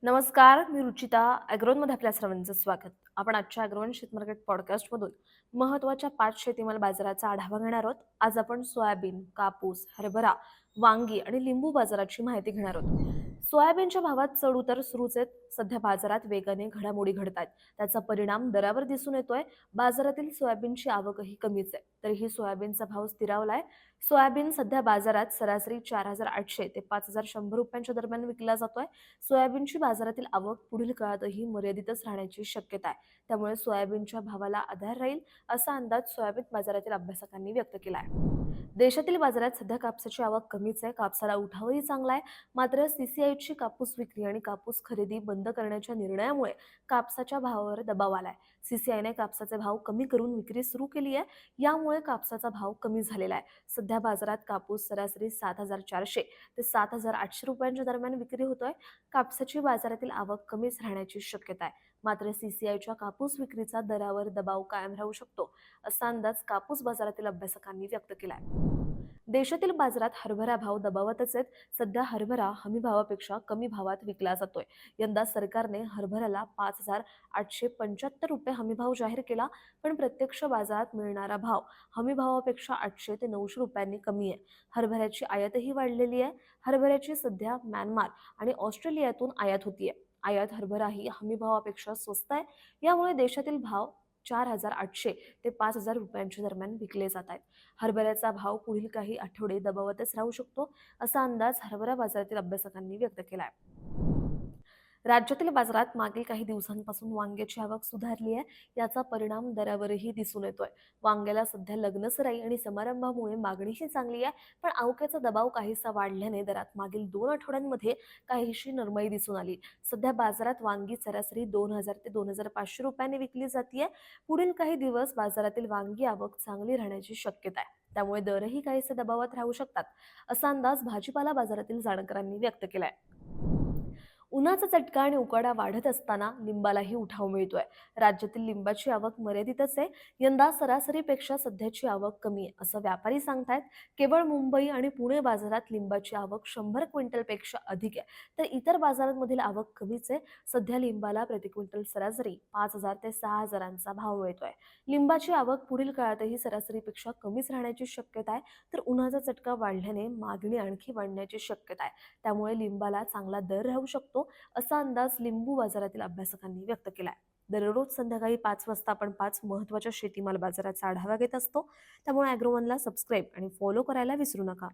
नमस्कार, मी रुचिता. ॲग्रोनमध्ये आपल्या सर्वांचं स्वागत. आपण आजच्या ॲग्रोवन शेतमार्केट पॉडकास्टमधून महत्त्वाच्या 5 शेतीमाल बाजाराचा आढावा घेणार आहोत. आज आपण सोयाबीन, कापूस, हरभरा, वांगी आणि लिंबू बाजाराची माहिती घेणार आहोत. सोयाबीनच्या भावात चढ-उतार सुरूच आहेत. सध्या बाजारात वेगाने घडामोडी घडतायत. त्याचा परिणाम दरावर दिसून येतोय. बाजारातील सोयाबीनची आवकही कमीच आहे. तरीही सोयाबीनचा भाव स्थिरावलाय. सोयाबीन सध्या बाजारात सरासरी 4,800 ते 5,100 रुपयांच्या दरम्यान विकला जातोय. सोयाबीनची बाजारातील आवक पुढील काळातही मर्यादितच राहण्याची शक्यता आहे. त्यामुळे सोयाबीनच्या भावाला आधार राहील असा अंदाज सोयाबीन बाजारातील अभ्यासकांनी व्यक्त केला आहे. देशातील बाजारात सध्या कापसाची आवक कमीच आहे. कापसाला उठावही चांगला आहे. मात्र सीसीआयची कापूस विक्री आणि कापूस खरेदी बंद करण्याच्या निर्णयामुळे कापसाच्या भावावर दबाव आलाय. सीसीआयने कापसाचे भाव कमी करून विक्री सुरू केली आहे. यामुळे कापसाचा भाव कमी झालेला आहे. सध्या बाजारात कापूस सरासरी 7,400 ते 7,800 रुपयांच्या दरम्यान विक्री होतोय. कापसाची बाजारातील आवक कमीच राहण्याची शक्यता आहे. मात्र सीसीआयच्या कापूस विक्रीचा दरावर दबाव कायम राहू शकतो असा अंदाज कापूस बाजारातील अभ्यासकांनी व्यक्त केलाय. देशातील बाजारात हरभरा भाव दबावातच आहेत. सध्या हरभरा हमी भावापेक्षा कमी भावात विकला जातोय. यंदा सरकारने हरभऱ्याला 5,875 रुपये हमी भाव जाहीर केला, पण प्रत्यक्ष बाजारात मिळणारा भाव हमी भावापेक्षा 800 ते 900 रुपयांनी कमी आहे. हरभऱ्याची आयातही वाढलेली आहे. हरभऱ्याची सध्या म्यानमार आणि ऑस्ट्रेलियातून आयात होतीये. आयात हरभरा ही हमी भावापेक्षा स्वस्त आहे. यामुळे देशातील भाव 4,800 ते 5,000 रुपयांच्या दरम्यान विकले जात आहेत. हरभऱ्याचा भाव पुढील काही आठवडे दबावातच राहू शकतो असा अंदाज हरभरा बाजारातील अभ्यासकांनी व्यक्त केला आहे. राज्यातील बाजारात मागील काही दिवसांपासून वांग्याची आवक सुधारली आहे. याचा परिणाम दरावरही दिसून येतोय. वांग्याला सध्या लग्नसराई आणि समारंभामुळे मागणीही चांगली आहे, पण आवकेचा दबाव काहीसा वाढल्याने दरात मागील 2 आठवड्यांमध्ये काहीशी नरमाई दिसून आली. सध्या बाजारात वांगी सरासरी 2,000 ते 2,500 रुपयांनी विकली जातीये. पुढील काही दिवस बाजारातील वांगी आवक चांगली राहण्याची शक्यता आहे. त्यामुळे दरही काहीसे दबावात राहू शकतात असा अंदाज भाजीपाला बाजारातील जाणकारांनी व्यक्त केलाय. उन्हाचा चटका आणि उकाडा वाढत असताना लिंबालाही उठाव मिळतोय. राज्यातील लिंबाची आवक मर्यादितच आहे. यंदा सरासरीपेक्षा सध्याची आवक कमी आहे असं व्यापारी सांगतायत. केवळ मुंबई आणि पुणे बाजारात लिंबाची आवक 100 क्विंटलपेक्षा अधिक आहे, तर इतर बाजारांमधील आवक कमीच आहे. सध्या लिंबाला प्रति क्विंटल सरासरी 5,000 ते 6,000चा भाव मिळतोय. लिंबाची आवक पुढील काळातही सरासरीपेक्षा कमीच राहण्याची शक्यता आहे. तर उन्हाचा चटका वाढल्याने मागणी आणखी वाढण्याची शक्यता आहे. त्यामुळे लिंबाला चांगला दर राहू शकतो असा अंदाज लिंबू बाजारातील अभ्यासकांनी व्यक्त केलाय. दररोज संध्याकाळी 5 वाजता आपण 5 महत्त्वाच्या शेतीमाल बाजाराचा आढावा घेत असतो. त्यामुळे ॲग्रोवनला सबस्क्राईब आणि फॉलो करायला विसरू नका.